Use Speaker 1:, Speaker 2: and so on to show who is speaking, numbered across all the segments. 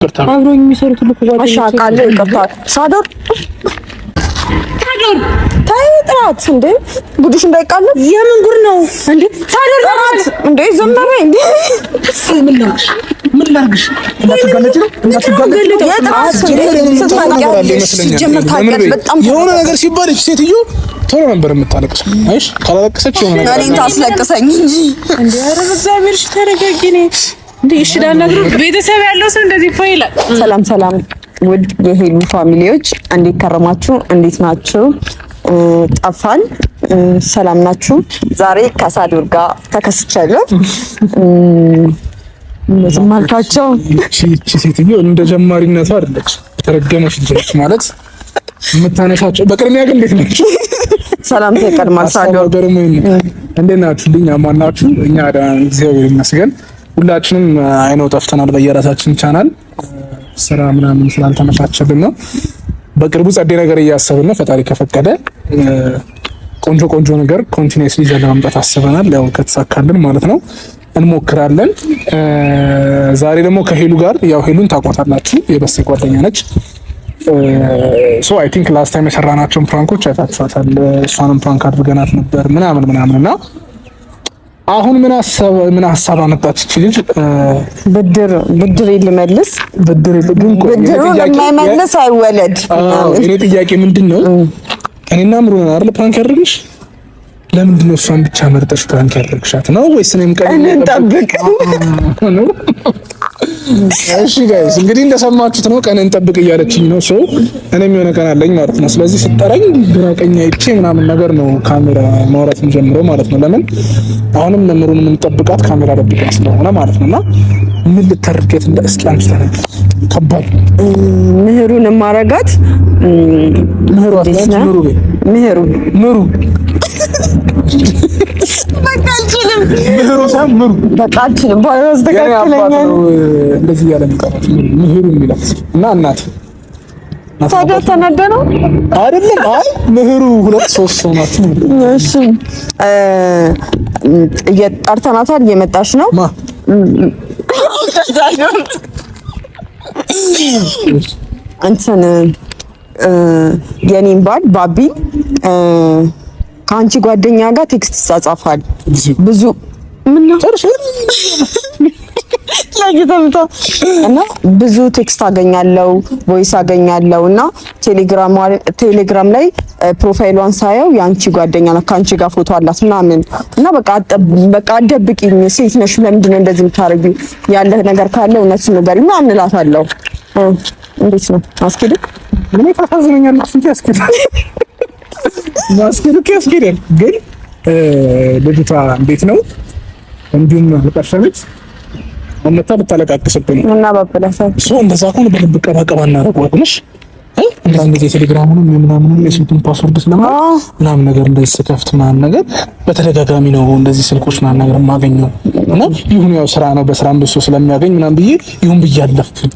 Speaker 1: አብሮኝ የሚሰሩት ልኩ
Speaker 2: አሻቃለ ይቀርታል ሳዶር ታይጥራት እንዴ ጉድሽ እንዳይቃለ
Speaker 1: የምን ጉድ ነው እንዴ ሳዶር
Speaker 2: ጥራት እንዴ ዘመረ እንዴ
Speaker 3: ምን ላርግሽ እንዳትጋለጭ ነው የሆነ ነገር ሲባል ሴትዮ ቶሎ ነበር የምታለቅሰው። አይሽ ካላለቀሰች የሆነ ነገር
Speaker 2: እኔን ታስለቅሰኝ እንጂ
Speaker 1: እንዴ ኧረ በእግዚአብሔር እሺ ተረጋጊ ነኝ እንዴ እሺ ዳናግሩ ቤተሰብ ያለው ሰው እንደዚህ ፋይላ ሰላም ውድ የሄሉ ፋሚሊዎች እንዴት ከረማችሁ? እንዴት ናችሁ? ጠፋን። ሰላም ናችሁ? ዛሬ ከሳዶር ጋር ተከስቻለሁ። ማልካቸው
Speaker 3: እቺ ሴትዮ እንደ ጀማሪነቷ አይደለች፣ ተረገመሽ ልጅ ማለት የምታነሳቸው። በቅድሚያ ግን እንዴት ናችሁ?
Speaker 2: ሰላም ተቀድማል። ሳዶር
Speaker 3: እንዴት ናችሁ? አማን ናችሁ? እኛ እግዚአብሔር ይመስገን ሁላችንም አይነው ጠፍተናል በየራሳችን ቻናል ስራ ምናምን ስላልተመቻቸልን ነው። በቅርቡ ጸዴ ነገር እያሰብን ነው። ፈጣሪ ከፈቀደ ቆንጆ ነገር ኮንቲኒዩስሊ ይዘን ለማምጣት አስበናል። ያው ከተሳካልን ማለት ነው እንሞክራለን። ዛሬ ደግሞ ከሄሉ ጋር ያው ሄሉን ታውቋታላችሁ፣ የበሴ ጓደኛ ነች። ሶ አይ ቲንክ ላስት ታይም የሰራናቸውን ፕራንኮች አይታችኋታል። እሷንም ፕራንክ አድርገናት ነበር ምናምን እና አሁን ምን ሐሳብ አመጣች እቺ ልጅ?
Speaker 2: ብድር ልመልስ ብድር የማይመልስ አይወለድ።
Speaker 3: እኔ ጥያቄ ምንድነው እኔና ምሩን አይደል ፕራንክ ያደርግሽ? ለምንድን ነው እሷን ብቻ መርጠሽ ፕራንክ ያደርግሻት ነው ወይስ እኔም ቀን
Speaker 2: እንጠብቅ?
Speaker 3: እሺ ጋይስ እንግዲህ እንደሰማችሁት ነው፣ ቀን እንጠብቅ እያለችኝ ነው። ሶ እኔም የሆነ ቀን አለኝ ማለት ነው። ስለዚህ ስጠረኝ ግራ ቀኝ አይቼ ምናምን ነገር ነው ካሜራ ማውራት የምጀምረው ማለት ነው። ለምን አሁንም ምሩን የምንጠብቃት ካሜራ ደብቃ ስለሆነ ማለት ነውና ምን ልታርገት እንደ እስኪ አንቺ ታረግ ከባድ
Speaker 2: ምህሩን ማረጋት ምህሩ በቃ አልችልም። በቃ አልችልም። ባይወዝ ተከክለኛል
Speaker 3: እንደዚህ ያለ ምቀራት ምህሩ የሚላት እና እናት
Speaker 2: ታዲያ ተነደ ነው
Speaker 3: አይደለም? አይ ምህሩ 2-3 ሰው ናቸው።
Speaker 2: እሺ እየጠርተናታል፣ እየመጣች ነው። እንትን የኔን ባል ባቢ ከአንቺ ጓደኛ ጋር ቴክስት ይጻጻፋል ብዙ ምን ነው እና ብዙ ቴክስት አገኛለሁ፣ ቮይስ አገኛለሁ እና ቴሌግራም ላይ ፕሮፋይሏን ሳየው የአንቺ ጓደኛ ነው ከአንቺ ጋር ፎቶ አላት ምናምን እና በቃ አትደብቂኝ፣ ሴት ነሽ፣ ለምንድን ነው እንደዚህ የምታረጊው? ያለህ ነገር ካለ እውነቱን ንገሪኝ ምናምን እላታለሁ። እንዴት ነው አስኪድ?
Speaker 3: ምን ታሳዝነኛለች እንጂ አስኪድ ያስኬዳል። ግን ልጅቷ እንዴት ነው እንዲሁም ልቀርሸነች አመጣ ብታለቃቅስብኝ
Speaker 2: እና ባበላሳት
Speaker 3: ሶ እንደዛ ከሆነ በልብ ቀባቀባ እናረጋግልሽ አንዳንድ ጊዜ ቴሌግራሙን ምናምን የስልኩን ፓስወርድ ምናምን ነገር እንደዚህ ስከፍት ምናምን ነገር በተደጋጋሚ ነው እንደዚህ ስልኮች ምናምን ነገር የማገኘው እና ይሁን ያው ስራ ነው በስራም ብሶ ስለሚያገኝ ምናምን ብዬ ይሁን ብዬ አለፍኩኝ።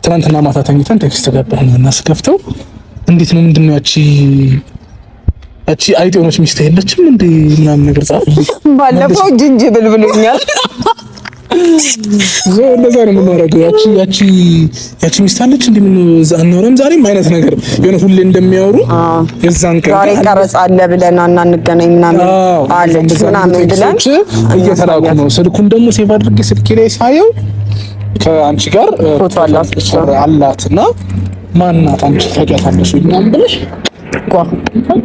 Speaker 3: ትናንትና ማታ ተኝተን ቴክስት ገባን እና ስከፍተው እንዴት ነው ምንድነው ያቺ አይጥ የሆነች ሚስት የለችም እንዴ ምናምን ነገር ጻፍልኝ።
Speaker 2: ባለፈው ጅንጅብል ብሎኛል።
Speaker 3: እንደዛ ነው የምናደርገው። ያቺ ሚስት አለች እንዴ ምን አናወራም ዛሬም አይነት ነገር የሆነ ሁሌ እንደሚያወሩ የዛን ቀን
Speaker 2: ዛሬ ቀረጻ አለ ብለን እንገናኝ ምናምን አለች ምናምን ብለን
Speaker 3: እየተላኩ ነው። ስልኩን ደግሞ ሴቭ አድርጌ ስልኬ ላይ ሳየው ከአንቺ ጋር
Speaker 2: ፎቶ
Speaker 3: አላትና ማናት አንቺ ታውቂያታለሽ ምናምን ብለሽ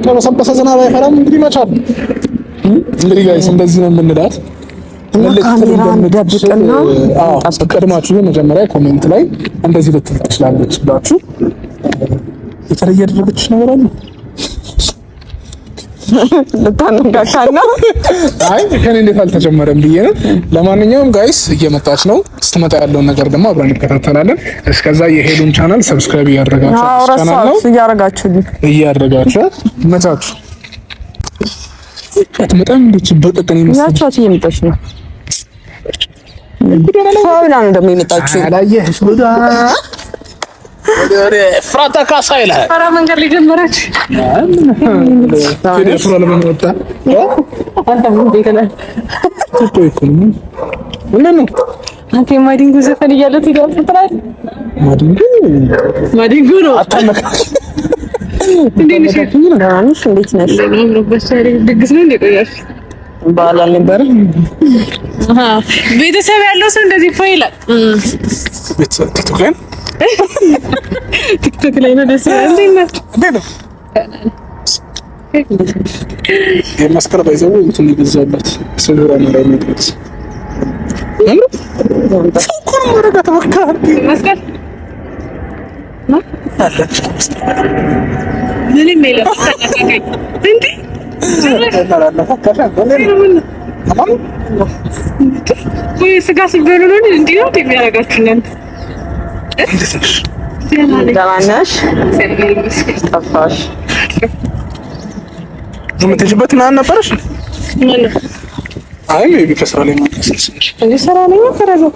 Speaker 3: ከበሰበሰ ዝናብ አይፈራም። እንግዲህ መቻል እንግዲህ ጋይስ እንደዚህ ነው የምንላት።
Speaker 2: ካሜራን ደብቅና
Speaker 3: ቀድማችሁ መጀመሪያ ኮሜንት ላይ እንደዚህ ልትል ትችላለች ብላችሁ የተለየ ያደረገች ነገር አለ
Speaker 2: ለታንጋካና
Speaker 3: አይ ከኔ እንዴት አልተጀመረም ብዬ ነው። ለማንኛውም ጋይስ እየመጣች ነው። ስትመጣ ያለውን ነገር ደግሞ አብረን እንከታተላለን። እስከዛ የሄሉን ቻናል ሰብስክራይብ እያደረጋችሁ ቻናል ነው እያደረጋችሁ መታችሁ አትመጣም እንዴት በቀቀኝ
Speaker 2: ያቻት እየመጣች ነው። ፋውላ ነው ደግሞ የመጣችው
Speaker 3: አላየሽ ወዳ ወደ ፍራታ ካሳ ይላል።
Speaker 1: ኧረ መንገድ ላይ ጀመረች
Speaker 3: ከደ ፍራ ለምን ወጣ
Speaker 1: አንተ ምን ቤተለ
Speaker 3: ትቶይኩኝ ምን ነው
Speaker 1: አንተ ማዲንጎ ዘፈን እያለ ትዳፍጥራል። ማዲንጎ ነው አታነካሽ። እንዴት ነሽ? እንዴት ነሽ? ድግስ ነው እንዴ? ቆያሽ በዓል አልነበረም? ቤተሰብ ያለው ሰው እንደዚህ እኮ ይላል። ቤተሰብ ቲክቶክ ላይ ነው ደስ ይላል። እንዴት ነው? የመስቀል ባይዘው እንትን ይገዛበት ሰውራ ነው የሚደርስ ሰውራ ወረጋ ተወካል መስቀል ምን ይመላል እንዴ ወይ ስጋ ሲበሉ ነው እንዴ ነው የሚያረጋችሁ እናንተ? ደህና ነሽ? ጠፋሽ።
Speaker 3: የምትሄጂበት ምናምን ነበረሽ? አይ ሜቢ ከስራ ላይ ማለት ነው።
Speaker 1: እንዴ ስራ ላይ ነው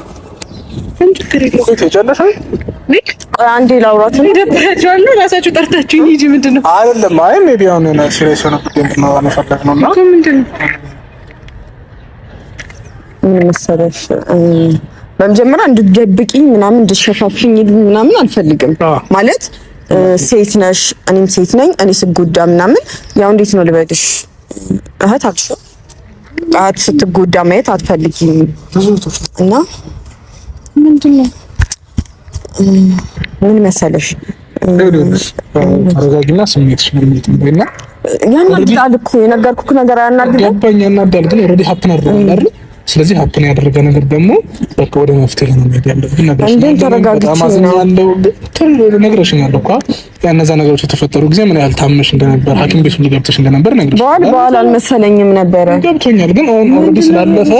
Speaker 1: እንዴ ከሬት ነው
Speaker 3: ትሄጃለሽ?
Speaker 1: ቆይ አንዴ ላውራት ነው። ደብራችኋለሁ ራሳችሁ ጠርታችሁኝ ሂጂ። ምንድነው?
Speaker 3: አይደለም አይ ሜቢ አሁን ነው ሲሪየስ ነው ነው አነፈለግ ነውና
Speaker 1: ምንድነው?
Speaker 2: ምን መሰለሽ በመጀመሪያ እንድትደብቂኝ ምናምን እንድትሸፋፍኝ ምናምን አልፈልግም። ማለት ሴት ነሽ፣ እኔም ሴት ነኝ። እኔ ስጎዳ ምናምን ያው እንዴት ነው ልበልሽ እህታችሁ ስትጎዳ ማየት አትፈልጊም እና ምንድነው ምን መሰለሽ
Speaker 3: ተረጋጊና ስሜትሽ ነው የሚጥምበይና
Speaker 2: ያናድዳል እኮ የነገርኩህ ነገር ያናድዳል።
Speaker 3: ገባኝ ያናድዳል፣ ግን ኦልሬዲ ሀፕን አድርጓል አይደል? ስለዚህ ሀፕን ያደረገ ነገር ደግሞ በቃ ወደ መፍትሄ ነው የሚሄድ ያለብን ነገር
Speaker 2: እንዴ ተረጋግቼ ነው
Speaker 3: ነግረሽኛል እኮ ያነዛ ነገሮች የተፈጠሩ ጊዜ ምን ያህል ታመሽ እንደነበር ሐኪም ቤት ገብተሽ እንደነበር ነግረሽ
Speaker 2: በኋላ አልመሰለኝም ነበረ።
Speaker 3: ገብቶኛል፣ ግን አሁን ኦልሬዲ ስላለፈ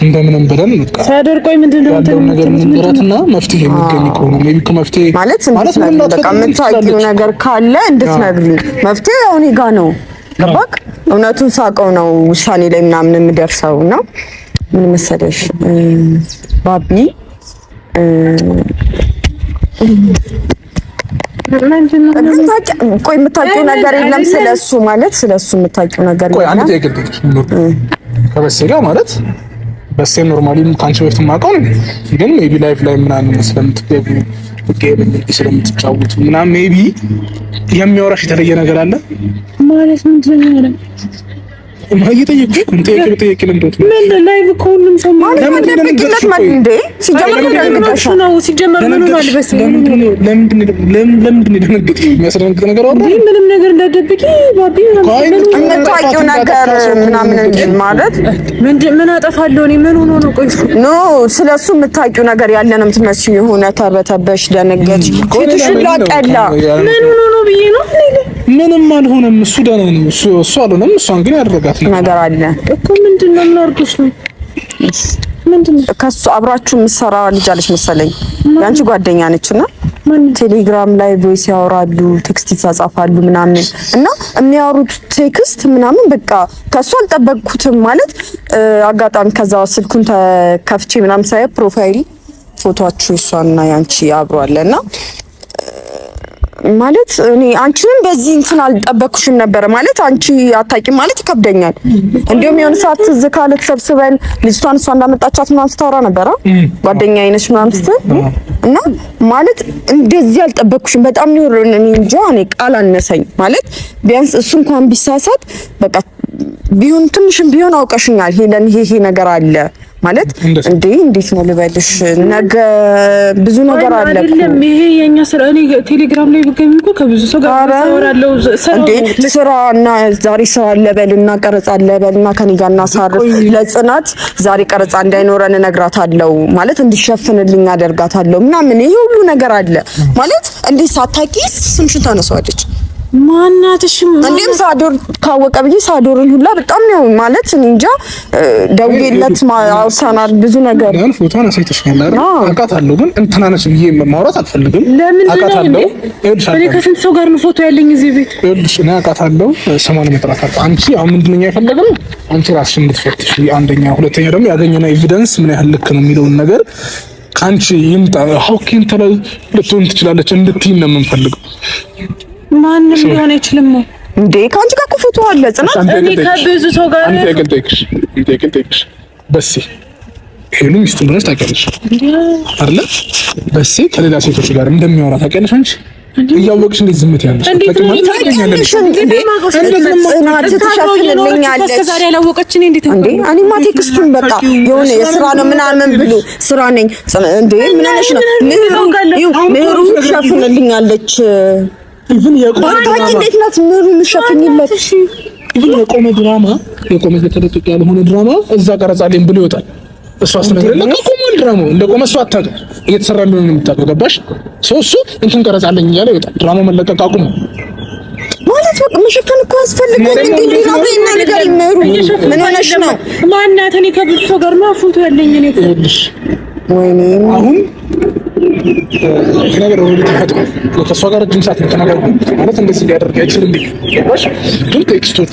Speaker 3: እንደምንም ብለን በቃ
Speaker 1: ሳደርቆይ ምንድነው
Speaker 3: ያለው ነገር ምንድነውና መፍትሄ የሚገኝ ከሆነ ሜቢ እኮ መፍትሄ
Speaker 2: ማለት በቃ የምታውቂው ነገር ካለ እንድትነግሪኝ መፍትሄ አሁን ይጋ ነው ገባክ? እውነቱን ሳቀው ነው ውሳኔ ላይ ምናምን የምደርሰውና ምን መሰለሽ ባቢ ቆይ የምታውቂው ነገር የለም ስለሱ ማለት ስለሱ የምታውቂው ነገር የለም።
Speaker 3: ቆይ አንዴ ይገልጥልሽ ከበሴ ጋር ማለት በሴ ኖርማሊ ካንቺ በፊት ማውቀው ነው፣ ግን ሜቢ ላይፍ ላይ ምናምን ስለምትገቡ ጌም ስለምትጫወቱ ምናምን ሜቢ የሚያወራሽ የተለየ ነገር አለ ማለት ምንድነው ያለው? ማይጠየቅ እንጠየቅ ለምንድነው ምን ላይቭ ከሁሉም ሰው
Speaker 2: ማለት እንደምትለት ማለት እንዴ ሲጀመር ነው
Speaker 1: ሲጀመር ምን ነው አልበስ
Speaker 3: ለምንድነው ደነገጥኩ? የሚያስደነግጥ ነገር አለ እንዴ? ምንም ነገር እንዳደብቂ ባቢ
Speaker 2: የምታውቂው ነገር ምናምን እንጂ ማለት
Speaker 1: ምን አጠፋለሁ እኔ ምን ሆኖ ነው? ቆይ
Speaker 2: ኖ ስለሱ የምታውቂው ነገር ያለ ነው የምትመስዪው። የሆነ ተርበተበሽ ደነገጥሽ ፊትሽ ላቀላ
Speaker 1: ምን ሆኖ ነው ብዬ ነው
Speaker 3: ምንም አልሆነም። እሱ ደህና ነው። እሱ አልሆነም። እሷን ግን ያደረጋት
Speaker 2: ነገር አለ
Speaker 1: እኮ ምንድነው? ምን አድርጎሽ ነው? ምንድነው?
Speaker 2: ከሱ አብራችሁ የምትሰራ ልጅ አለች መሰለኝ ያንቺ ጓደኛ ነችና ቴሌግራም ላይ ቮይስ ያወራሉ፣ ቴክስት ይጻጻፋሉ ምናምን እና የሚያወሩት ቴክስት ምናምን በቃ ከሱ አልጠበቅኩትም ማለት አጋጣሚ ከዛ ስልኩን ተከፍቼ ምናምን ሳይ ፕሮፋይል ፎቶአችሁ እሷና ያንቺ አብሮ አለና ማለት እኔ አንቺንም በዚህ እንትን አልጠበቅኩሽም ነበር ማለት አንቺ አታውቂም ማለት ይከብደኛል። እንዲሁም የሆነ ሰዓት ትዝ ካለ ተሰብስበን ልጅቷን እሷ እንዳመጣቻት ምናምን ስታወራ ነበረ ጓደኛዬ ነች ምናምን ስትል እና ማለት እንደዚህ አልጠበቅኩሽም በጣም ነው እኔ እንጃ እኔ ቃል አነሰኝ ማለት ቢያንስ እሱ እንኳን ቢሳሳት በቃ ቢሆን ትንሽም ቢሆን አውቀሽኛል ሄለን ይሄ ነገር አለ ማለት እንዴት ነው ልበልሽ ነገ ብዙ ነገር አለ እኮ
Speaker 1: አይደለም ይሄ የኛ ስራ እኔ ቴሌግራም ላይ ብገኝ እኮ ከብዙ ሰው ጋር አወራለሁ
Speaker 2: ስራና ዛሬ ስራ አለበልና ቀረጻ አለበልና ከኔ ጋር እናሳርፍ ለጽናት ዛሬ ቀረጻ እንዳይኖረን እነግራታለሁ ማለት እንዲሸፍንልኝ አደርጋታለሁ ምናምን ይሄ ሁሉ ነገር አለ ማለት እንዴት ሳታቂ ስምሽን ታነሳዋለች
Speaker 1: ማናትሽ
Speaker 2: እንዴም ሳዶር ካወቀ ብዬ ሳዶርን ሁላ በጣም ነው ማለት እንጃ ደውዬለት አውሳናል ብዙ ነገር
Speaker 3: ያን ፎቶን አሳይተሽኛል አይደል? አውቃታለሁ ግን እንትና ነች ብዬ ማውራት አልፈልግም። አውቃታለሁ
Speaker 1: እኔ ከስንት ሰው ጋር ነው ፎቶ ያለኝ እዚህ ቤት
Speaker 3: ይኸውልሽ እኔ አውቃታለሁ ሰሞኑን መጥራት አልኩ አንቺ አሁን ምንድነው የፈለገው አንቺ ራስሽን እንድትፈትሽ አንደኛ ሁለተኛ ደግሞ ያገኘነው ኤቪደንስ ምን ያህል ልክ ነው የሚለውን ነገር ካንቺ ይምጣ ሀውኪን ልትሆን ትችላለች እንድትይ ነው የምንፈልገው።
Speaker 1: ማንም ሊሆን አይችልም
Speaker 2: እንዴ ካንቺ ጋር ፎቶ አለ ጽናት
Speaker 1: እኔ ከብዙ ሰው ጋር
Speaker 3: አንተ ያገልጠይክሽ በሲ ሄሉ ሚስቱ እንደሆነች ታውቂያለሽ አይደለ? በሴ ከሌላ ሴቶች ጋር እንደሚያወራ ታውቂያለሽ አንቺ እያወቅሽ እንዴት ዝምት ያለሽ?
Speaker 2: እኔማ ቴክስቱን በቃ የሆነ የስራ ነው ምናምን ብሎ ስራ ነኝ እንዴ ምን ሆነሽ ነው? ምህሩ ትሸፍንልኛለች።
Speaker 3: ኢቭን የቆመ ተለጥቅ ያልሆነ ድራማ እዛ ቀረጻልኝ ብሎ ይወጣል። እሷ አስተነግረለ ከቆመን ድራማው እንደቆመ እሷ አታውቅም። እየተሰራ እንደሆነ ነው የምታውቀው። ገባሽ? እሱ እንትን ቀረጻልኝ እያለ ይወጣል። ድራማው መለቀቅ አቁሙ
Speaker 2: ማለት በቃ መሸፈን እኮ ያስፈልጋል። እንዴ ሌላው እና ነገር ይመሩ ምን ሆነሽ ነው?
Speaker 1: ማናት? እኔ ከብዙ ሰው ጋር ነው ፎቶ ያለኝ እኔ
Speaker 2: ወይኔ
Speaker 3: አሁን ነገር ወደ ተፈጥሮ ከሷ ጋር እጅም ሰዓት ተናገርኩ ማለት እንደዚህ ሊያደርግ አይችልም እንዴ? ገባሽ? ግን ቴክስቱን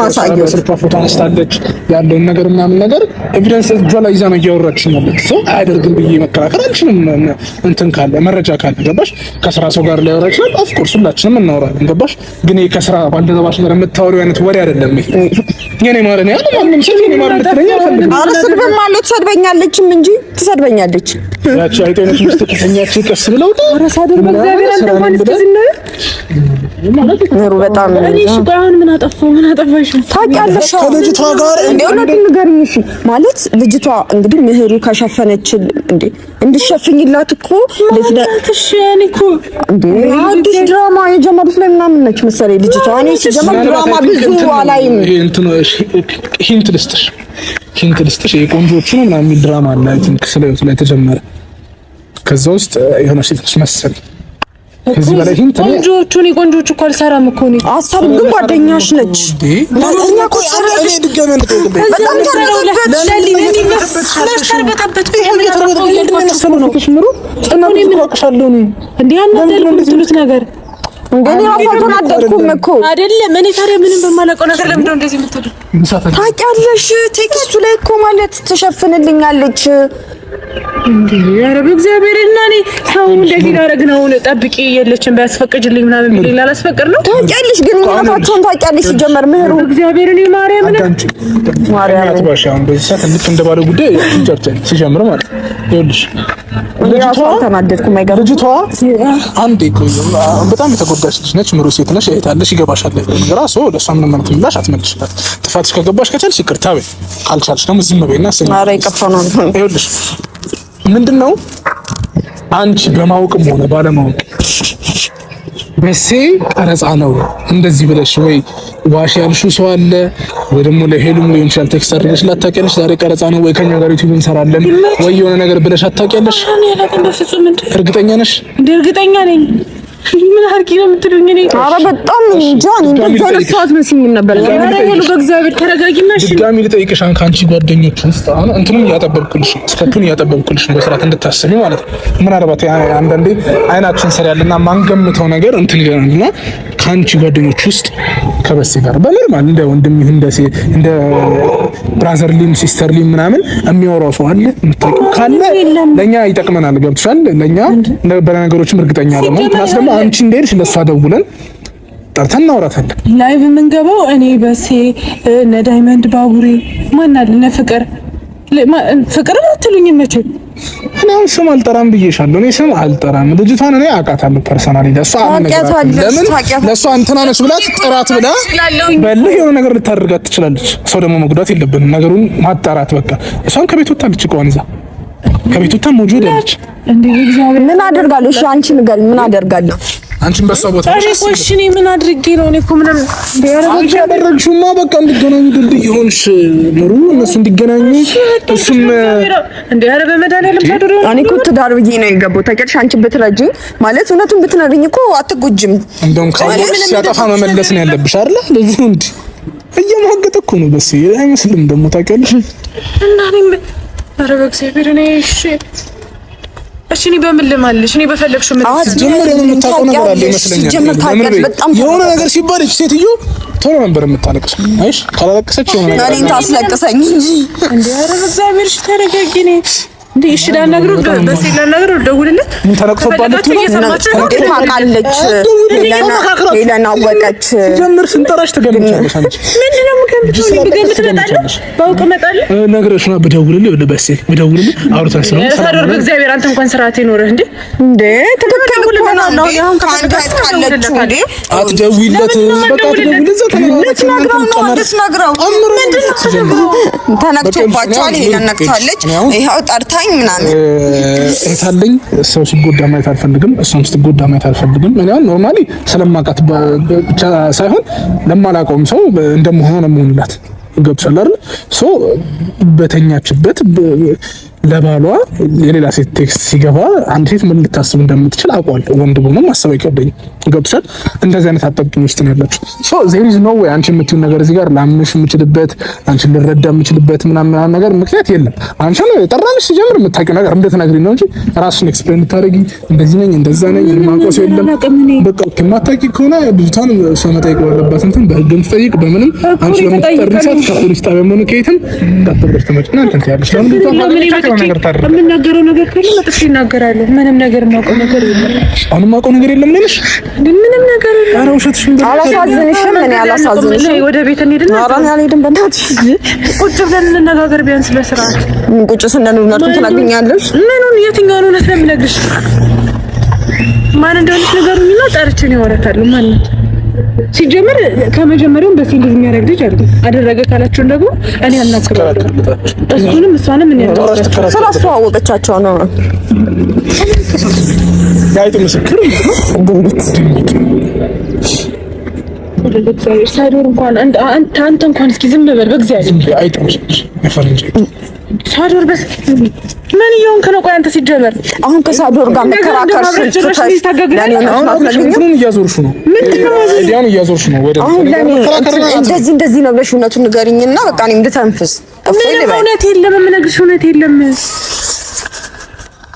Speaker 3: አሳየው። ስልኳ ፎቶ አነስታለች ያለውን ነገር ምናምን ነገር ኤቪደንስ እጇ ላይ ይዛ ነው እያወራችኝ ያለች። ሰው አያደርግም ብዬ መከራከር አልችልም። እንትን ካለ መረጃ ካለ ገባሽ? ከስራ ሰው ጋር ሊያወራ ይችላል። ኦፍ ኮርስ ሁላችንም እናወራለን። ገባሽ? ግን ይሄ ከስራ ባልደረባሽ ጋር የምታወሪው አይነት ወሬ አይደለም። ይሄ የኔ ማለት ነው። ማንም ሰው የኔ ማለት ትለኛ አልፈልግም።
Speaker 2: ኧረ ስድብ ማለት ትሰድበኛለችም እንጂ ትሰድበኛለች።
Speaker 3: ያቺ አይተነሽ ምስተከኛች ቀስ ብለው
Speaker 1: አረሳደር በእግዚአብሔር አንተ ማለት ከዝነ
Speaker 2: ኑሩ በጣም
Speaker 1: እሺ። ባይሆን ምን አጠፋሽ
Speaker 2: ታውቂያለሽ?
Speaker 3: ከልጅቷ ጋር
Speaker 2: እንደውነት ንገሪኝ። እሺ ማለት ልጅቷ እንግዲህ ምህሩ ከሸፈነችል እንዴ እንድሸፍኝላት እኮ
Speaker 3: ለትዳትሽ
Speaker 1: እኮ
Speaker 2: እንዴ አዲስ ድራማ የጀመሩት ላይ ምናምን ነች መሰለኝ ልጅቷ። እኔ ሲጀመር ድራማ ብዙ አላይም።
Speaker 3: እንትን ሂንት ልስጥሽ የቆንጆቹ ነው ምናምን የሚል ድራማ አለ። አይ ቲንክ ስለዩት ላይ ተጀመረ። ከዛ ውስጥ የሆነ ሴት መሰለኝ ከዚህ በላይ ሂንት ነው።
Speaker 1: ቆንጆቹ እኮ አልሰራም እኮ ነው።
Speaker 2: አሳብ ግን ጓደኛሽ ነች። ለኛ እኮ ሰራ
Speaker 3: እኔ ድጋሜ እንደተቀበለ
Speaker 2: በጣም
Speaker 1: ነገር
Speaker 2: እንደኔ አፋቶን አደረኩም እኮ
Speaker 1: አይደለም። እኔ ታዲያ ምንም በማላውቀው ነገር ለምን ነው እንደዚህ የምትሉ?
Speaker 2: ታውቂያለሽ? ቴክስቱ ላይ እኮ ማለት ትሸፍንልኛለች
Speaker 1: እንዴ! ኧረ በእግዚአብሔር እና እኔ ሰው እንደዚህ ላደርግ ነው ጠብቂ የለችም ባያስፈቅጅልኝ ምናምን ቢለኝ ላላስፈቅድ ነው።
Speaker 2: ታውቂያለሽ? ግን እውነታቸውን ታውቂያለሽ። ሲጀመር ምህሩ
Speaker 1: እግዚአብሔር እኔ ማርያም
Speaker 3: አትባሻው እንደዚህ ሰዓት ልክ እንደባለ ጉዳይ ጨርጨን ሲጀምር ማለት ይኸውልሽ ልጅቷ አንዴ በጣም የተጎዳች ልጅ ነች። ምሩ ሴት ነች፣ እህታለሽ፣ ይገባሻል ነገር አሶ ለሷ ምንም ማለት ምላሽ አትመልሽላት። ጥፋትሽ ከገባሽ ከቻልሽ ይቅርታ በይ፣ ካልቻልሽ ደግሞ ዝም በይና ስሚ።
Speaker 2: ኧረ ይቅርታ ነው።
Speaker 3: ይኸውልሽ ምንድነው አንቺ በማወቅም ሆነ ባለማወቅ በሴ ቀረጻ ነው እንደዚህ ብለሽ ወይ ዋሽ ያልሽው ሰው አለ ወይ ደግሞ ለሄሉም ሊሆን ይችላል ቴክስት አድርገሽ ላታውቂያለሽ። ዛሬ ቀረጻ ነው ወይ ከኛ ጋር ዩቲዩብ እንሰራለን ወይ የሆነ ነገር ብለሽ አታውቂያለሽ። እርግጠኛ ነሽ?
Speaker 1: እርግጠኛ ነኝ። ምን አርጊ ነው የምትሉኝ? እኔ
Speaker 2: ኧረ በጣም እንጃ እንደዚህ አይነት ሰዓት መስኝም ነበር።
Speaker 1: ያረጋሉ በእግዚአብሔር ተረጋጊና። እሺ
Speaker 3: ድጋሚ ልጠይቅሽ፣ አንቺ ጓደኞች ውስጥ አሁን እንትኑን እያጠበብኩልሽ ስከቱን እያጠበብኩልሽ ነው በስርዓት እንድታስቢ ማለት ነው። ምናልባት አንዳንዴ አይናችን ሰር ያለና ማንገምተው ነገር እንትን ይላልና ከአንቺ ጓደኞች ውስጥ ከበሴ ጋር በኖርማል እንደ ወንድም ይሁን እንደ ብራዘር ሊም ሲስተር ሊም ምናምን የሚያወራው ሰው አለ የምታውቂው ካለ ለኛ ይጠቅመናል። ገብቶሻል? ለኛ በነገሮችም እርግጠኛ ለመሆን ፕላስ ደግሞ አንቺ እንደሄድሽ ለሷ ደውለን ጠርተን እናወራታለን።
Speaker 1: ላይቭ የምንገባው እኔ በሴ እነ ዳይመንድ ባቡሬ ማን አለ እነ ፍቅር አትሉኝ መቼ
Speaker 3: እኔ ስም አልጠራም ብዬሻለሁ። እኔ ስም አልጠራም። ልጅቷን እኔ አውቃታለሁ ፐርሰናሊ። ለሷ እንትና ነች ብላት ጥራት ብላ በልህ የሆነ ነገር ልታደርጋት ትችላለች። ሰው ደግሞ መጉዳት የለብንም። ነገሩን ማጣራት በቃ። እሷን ከቤት ወጣለች እኮ አንዛ ከቤት ወጣ ሞጁድ አለች።
Speaker 1: እንዴ እግዚአብሔር
Speaker 2: ምን አደርጋለሁ? እሺ አንቺ ንገሪኝ፣ ምን አደርጋለሁ?
Speaker 3: አንቺን በሷ ቦታ
Speaker 1: እሺ እኔ ምን አድርጌ ነው? እኔ እኮ ምንም
Speaker 3: አንቺ ያደረግሽውማ በቃ እንዲገናኙ ድልድይ ይሆንሽ ኑሩ፣ እነሱ እንዲገናኙ እሱም
Speaker 1: እንዴ ኧረ በመድኃኒዓለም ታድሩ።
Speaker 2: እኔ እኮ ትዳር ብዬ ነው የገባው። ታውቂያለሽ? አንቺ ብትረጂኝ ማለት እውነቱን ብትነግሪኝ እኮ አትጎጂም።
Speaker 3: እንደውም ካወቅሽ ሲያጠፋ መመለስ ነው ያለብሽ አይደል? ለዚህ እንዴ እየማገጠ እኮ ነው በስ አይመስልም ደግሞ ታውቂያለሽ?
Speaker 1: እና እኔ ኧረ በእግዚአብሔር እኔ እሺ እኔ በምን ልማልሽ? እኔ በፈለግሽው ምን
Speaker 3: ጀመረ የምታውቀው ነገር አለ ይመስለኛል። የሆነ ነገር ሲባል እቺ ሴትዮ ቶሎ ነበር የምታለቅሰው። አይሽ ካላለቀሰች የሆነ ነገር
Speaker 2: እኔን ታስለቅሰኝ እንጂ
Speaker 1: እንዴ! ኧረ በእግዚአብሔር እሺ ተረጋጊ። እንዴ እሺ ላናግረው በሲል ላናግረው ደውልለት
Speaker 3: ተነቅቶባለት
Speaker 2: ታውቃለች ሄለን አወቀች
Speaker 3: ጀምር ስንጠራሽ ተገምቻለሽ አንቺ
Speaker 1: ምንድነው ምከምትፈልጊው ባውቅ እመጣለሁ
Speaker 3: ነግረሽ ነው ብደውልልህ በሲል ብደውልልህ አውርተሽ ነው
Speaker 1: ሰላም በእግዚአብሔር አንተ እንኳን ስርዓት ይኖርህ እንዴ ትክክል እኮ ነው አሁን ካንተ ካለች እንዴ
Speaker 3: አትደውይለት በቃ ትደውልለት
Speaker 2: ተነግረው ተነክቶባቸዋል ሄለን ነክታለች ይሄው ጠርታኝ ምናምን
Speaker 3: እታለኝ ሰው ሲጎዳ ማየት አልፈልግም እሷም ስትጎዳ ማየት አልፈልግም እኔ ኖርማሊ ስለማውቃት ብቻ ሳይሆን ለማላውቀውም ሰው እንደምሆነ ነው የምሆንላት ገብቶሻል አይደል ሶ በተኛችበት ለባሏ የሌላ ሴት ቴክስት ሲገባ አንድ ሴት ምን ልታስብ እንደምትችል አውቃለሁ ወንድ ሆኖ ማሰብ አይከብደኝም ገብቶሻል እንደዚህ አይነት አጣብቂኝ ውስጥ ነው ያለችው ሶ there is no way አንቺ የምትይው ነገር እዚህ ጋር ላምንሽ የምችልበት አንቺ ልረዳ የምችልበት ምናምን ነገር ምክንያት የለም አንቺ ነው የጠራንሽ ሲጀምር የምታውቂው ነገር እንድትነግሪኝ ነው እንጂ ራስሽን ኤክስፕሌን ታደርጊ እንደዚህ ነኝ እንደዛ ነኝ ማቆስ የለም በቃ ከማታውቂ ከሆነ ብዙታን ሰው መጠየቅ ባለባት እንትን በህግም ትጠይቅ በምንም አንቺ ለምትጠርሳት ከፖሊስ ጣቢያ ሆነ ከየትም ቀጥብረሽ ተመጭና እንትን ያለሽ ለምን
Speaker 1: የምናገረው ነገር ካለ መጥቼ እናገራለሁ ምንም ነገር የማውቀው ነገር የለም
Speaker 3: አሁን የማውቀው ነገር የለም ነሽ
Speaker 1: ምንም ነገር የለም
Speaker 3: ኧረ ውሸትሽን
Speaker 2: አላሳዝንሽም እኔ አላሳዝንሽም
Speaker 1: ወደ ቤት እንሂድና
Speaker 2: ኧረ እኔ አልሄድም በእናትሽ
Speaker 1: ቁጭ ብለን እንነጋገር ቢያንስ በስርዓት
Speaker 2: ቁጭ ስንል እውነቱን ትነግሪኛለሽ
Speaker 1: ምኑን የትኛውን እውነት ነው የምነግርሽ ማን እንደሆነች ንገሩኝና ጠርቼ ነው ያወራታለሁ ማለት ሲጀምር ከመጀመሪያውም በዚህ እንደዚህ የሚያደርግ ልጅ አደረገ ካላችሁን ደግሞ እኔ አልናገርም እሱንም እሷንም እኔ
Speaker 2: ስላስተዋወቀቻቸው ነው
Speaker 3: ያይቱ ምስክር
Speaker 1: ድንግት ሳይዶር እንኳን አንተ እንኳን እስኪ ዝም በል በእግዚአብሔር
Speaker 3: ያይቱ የፈረንጅ
Speaker 2: ሳዶር በስ ምን ይሁን ከነቆ አንተ ሲጀመር አሁን ከሳዶር ጋር መከራከር
Speaker 3: ለኔ እያዞርሽ ነው ዲያን እያዞርሽ ነው ወደ
Speaker 2: እንደዚህ ነው ብለሽ እውነቱን ንገሪኝና በቃ እኔም እንድተንፍስ
Speaker 1: ምንም እውነት የለም የምነግርሽ እውነት የለም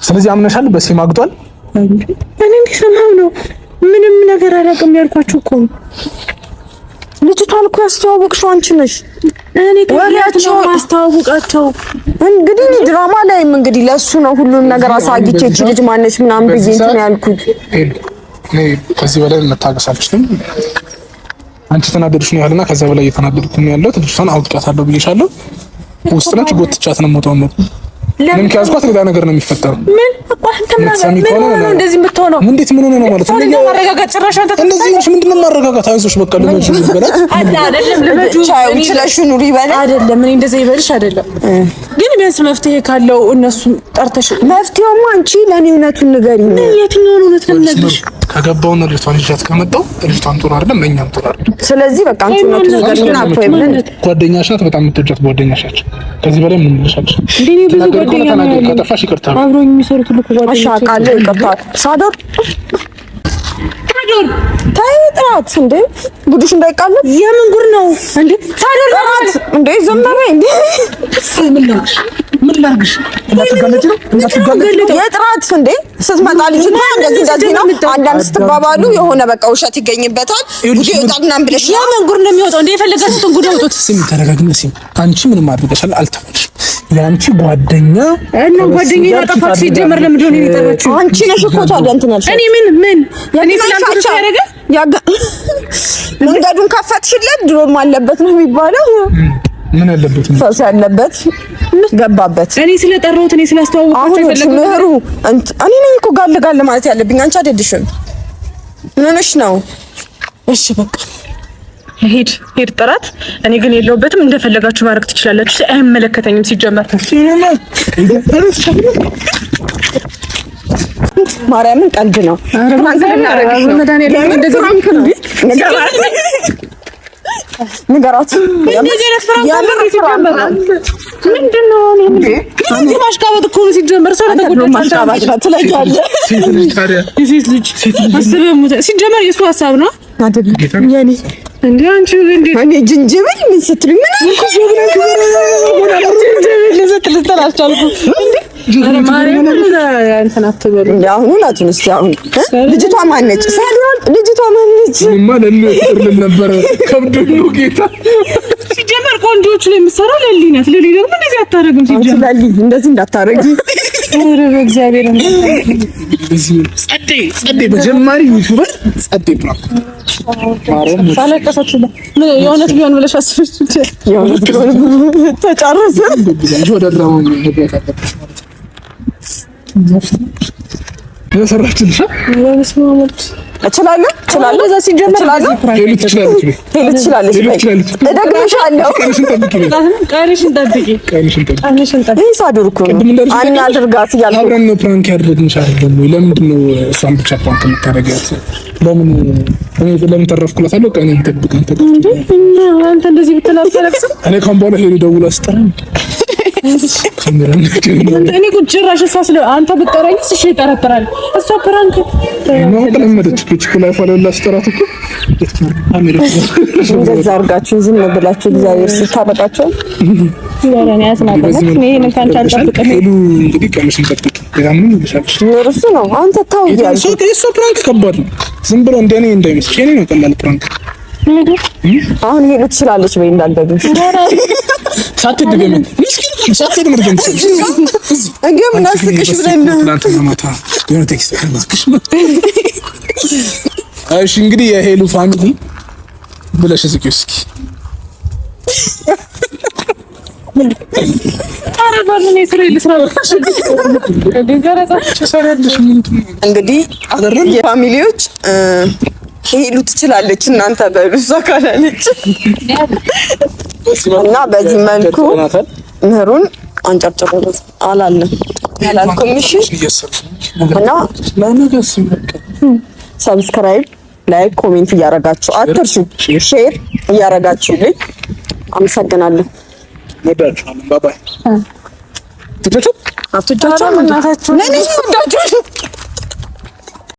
Speaker 3: ስለዚህ አምነሻል በሲ ማግቷል
Speaker 1: እኔ እንዲሰማው ነው ምንም ነገር አላውቅም ያልኳችሁ እኮ
Speaker 2: ልጅቷን እኮ ያስተዋወቅሽው አንቺ ነሽ
Speaker 1: እኔ ከያቸው ማስተዋወቃቸው
Speaker 2: እንግዲህ ድራማ ላይም እንግዲህ ለሱ ነው ሁሉን ነገር አሳግቼ እቺ ልጅ ማነች ምናምን ብዬ እንትን ያልኩት
Speaker 3: እኔ ከዚህ በላይ መታገስ አልችልም አንቺ ተናደድሽ ነው ያለና ከዛ በላይ እየተናደድኩ ነው ያለው ልጅቷን አውቃታለሁ ብዬሻለሁ ውስጥ ነች ጎትቻት ነው የምወጣው ለምን ካስኳት ሌላ ነገር ነው የሚፈጠረው
Speaker 1: ምን ምን ነው እንደዚህ የምትሆነው
Speaker 3: እንዴት ምን ሆነ ነው ማለት ነው
Speaker 1: ማረጋጋት ጭራሽ አንተ
Speaker 3: እንደዚህ ነው ምንድነው ማረጋጋት አይዞሽ በቃ ለምን ይበላል
Speaker 1: አይደለም
Speaker 2: ለበቻው ይችላል ኑሪ ይበላል
Speaker 1: አይደለም እኔ እንደዛ ይበልሽ አይደለም ግን ቢያንስ መፍትሄ ካለው እነሱ ጠርተሽ
Speaker 2: መፍትሄውማ አንቺ ለኔ እውነቱን ንገሪኝ
Speaker 1: የትኛውን እውነት ልነግርሽ
Speaker 3: ከገባው ነው ልጅቷን ይዣት ከመጣው ልጅቷን ጦር አይደለም ለኛም ጦር አይደለም
Speaker 2: ስለዚህ በቃ አንቺ እውነቱን ንገሪኝና አፖይንት
Speaker 3: ጓደኛሽ ናት በጣም የምትወጃት ጓደኛሽ ናት ከዚህ በላይ ምን ልልሻለሽ
Speaker 1: እንዴ ብዙ ጓደኛ
Speaker 3: ከጠፋሽ ይቅርታ
Speaker 1: አብሮኝ የሚሰሩት ልኩ ጓደኛ
Speaker 2: አሻቃለሁ ይቅርታ ሳዶር ታይጥራት እንዴ ጉድሽ እንዳይቃለል
Speaker 1: የምን ጉድ ነው እንዴ
Speaker 2: ሳዶር እንዴ ዘመረ እንዴ
Speaker 3: ምን ላድርግሽ እንዳትጋለጭ ነው እንዳትጋለጭ
Speaker 2: የጥራት እንዴ ስትመጣ ልጅቷ እንደዚህ ነው አንዳንድ ስትባባሉ የሆነ በቃ ውሸት ይገኝበታል ጉድ ይወጣልናም ብለሽ
Speaker 1: የምን ጉድ ነው የሚወጣው እንዴ የፈለጋችሁትን ጉድ አውጡት
Speaker 3: ስሚ ተረጋግነ ሲም አንቺ ምንም አድርገሻል አልተባልሽ ያንቺ ጓደኛ
Speaker 1: እና ጓደኛ ያጠፋች ሲጀመር ለምን እንደሆነ ይጠራችሁ
Speaker 2: አንቺ ነሽ እኮ ታዲያ እንትን ያልሽ
Speaker 1: እኔ ምን እኔ ስላንተ ያረጋ
Speaker 2: መንገዱን ከፈትሽለት ድሮም አለበት ነው የሚባለው
Speaker 3: ምን ያለበት ነው
Speaker 2: ፈስ ያለበት ገባበት
Speaker 1: እኔ ስለጠራሁት እኔ ስላስተዋወቅኩት
Speaker 2: ይፈልጋሉ እኔ ነኝ እኮ ጋል ማለት ያለብኝ አንቺ አይደልሽም ምን ሆነሽ ነው
Speaker 1: እሺ በቃ ሄድ ጥራት እኔ ግን የለውበትም እንደፈለጋችሁ ማድረግ ትችላላችሁ አይመለከተኝም ሲጀመር
Speaker 2: ማርያምን ቀልድ ነው ንገራት
Speaker 1: ምንድነው እኔ ማሽቃበጥ እኮ ነው ሲጀመር ሰው
Speaker 2: ማሽቃበጥ ትለያለህ
Speaker 1: ሴት ልጅ አስበም ሲጀመር የሱ ሀሳብ ነው
Speaker 2: አይደል የኔ
Speaker 1: እንዴ አንቺ እንዴ
Speaker 2: እኔ ጅንጅብል ምን ስትል ምን ጅንጅብል ስትል አልቻልኩ
Speaker 1: እንዴ ማርያም እንትን አትበሉ
Speaker 2: ያሁን ሁላቱን እስቲ አሁን ልጅቷ ማነች ሳይሆን ልጅቷ ማነች
Speaker 3: ማለት ነው ነበር ከብዱ ጌታ
Speaker 1: ሲጀመር ቆንጆቹ ላይ የምትሰራ ለሊ ናት። ለሊ ደግሞ እንደዚህ አታረግም። ሲጀምር
Speaker 2: ለሊ እንደዚህ እንዳታረጊ።
Speaker 1: ኧረ በእግዚአብሔር
Speaker 3: ጸዴ በጀማሪ ዩቲዩበር ጸዴ ፕራንክ
Speaker 1: ሳለቀሰች ምን የእውነት ቢሆን ብለሽ አስበሽ
Speaker 2: የእውነት ቢሆን ተጫረሰ
Speaker 3: ወደ ድራማው ነው ያለበት ማለት ነው። የሰራችልሽ
Speaker 2: እችላለሁ እዛ ሲጀምር ትችላለች። እደግምሻለሁ።
Speaker 1: ቀንሽን ጠብቂ።
Speaker 2: ይሄ ሳዱር እኮ አናድርጋት እያልኩ
Speaker 3: አብረን ነው ፕራንክ ያደረግንሽ አይደለም ወይ? ለምንድን ነው እሷን ብቻ ፕራንክ የምታደርጊያት? ለምን ተረፍኩላታለሁ? ቀኔ ይጠብቀን
Speaker 1: እንዴ አንተ እንደዚህ ብትላልፈለክስ
Speaker 3: እኔ ካሁን በኋላ ሄዱ ደውላ አስጠራኝ።
Speaker 1: እኔ ቁጭ ራሽ ሳስለ አንተ ብትጠራኝስ እሺ ይጠረጥራል። እሷ ፕራንክ
Speaker 3: ነው ተለመደች። ላይ ፋለ ላስተራት እኮ
Speaker 2: እንደዛ አድርጋችሁ ዝም ብላችሁ እግዚአብሔር ሲታረቃቸው
Speaker 1: ለኔ ያስናቀኝ እኔ ካንተ አልጠብቅም።
Speaker 3: ሄዱ እንግዲህ ቀንሽን ጠብቂ። ያምን ልሻለሽ
Speaker 2: እሱ ነው አንተ ታው ይያል
Speaker 3: እሱ ፕራንክ ከባድ ነው። ዝም ብሎ እንደኔ እንዳይመስልሽ እኔ ነው ቀላል ፕራንክ።
Speaker 2: አሁን ሄዱ ትችላለች ወይ እንዳልደግምሽ
Speaker 3: ሳትደገም
Speaker 2: እንግዲህ ምን አስቅሽ ብለን ነው
Speaker 3: እሺ እንግዲህ የሄሉ ፋሚሊ ብለሽ እስኪ
Speaker 2: እንግዲህ የፋሚሊዎች ሄሉ ትችላለች እናንተ በብዙ ካላለች እና በዚህ መልኩ ምህሩን አንጨርጭሩት አላለም አላልኩም። እሺ እና ሰብስክራይብ፣ ላይክ፣ ኮሜንት እያረጋችሁ አትርሱ። ሼር እያረጋችሁልኝ አመሰግናለሁ።
Speaker 3: ወዳችኋለሁ። ባይ ባይ።
Speaker 2: አትጫጫም እናታችሁ ነኝ ወዳችሁ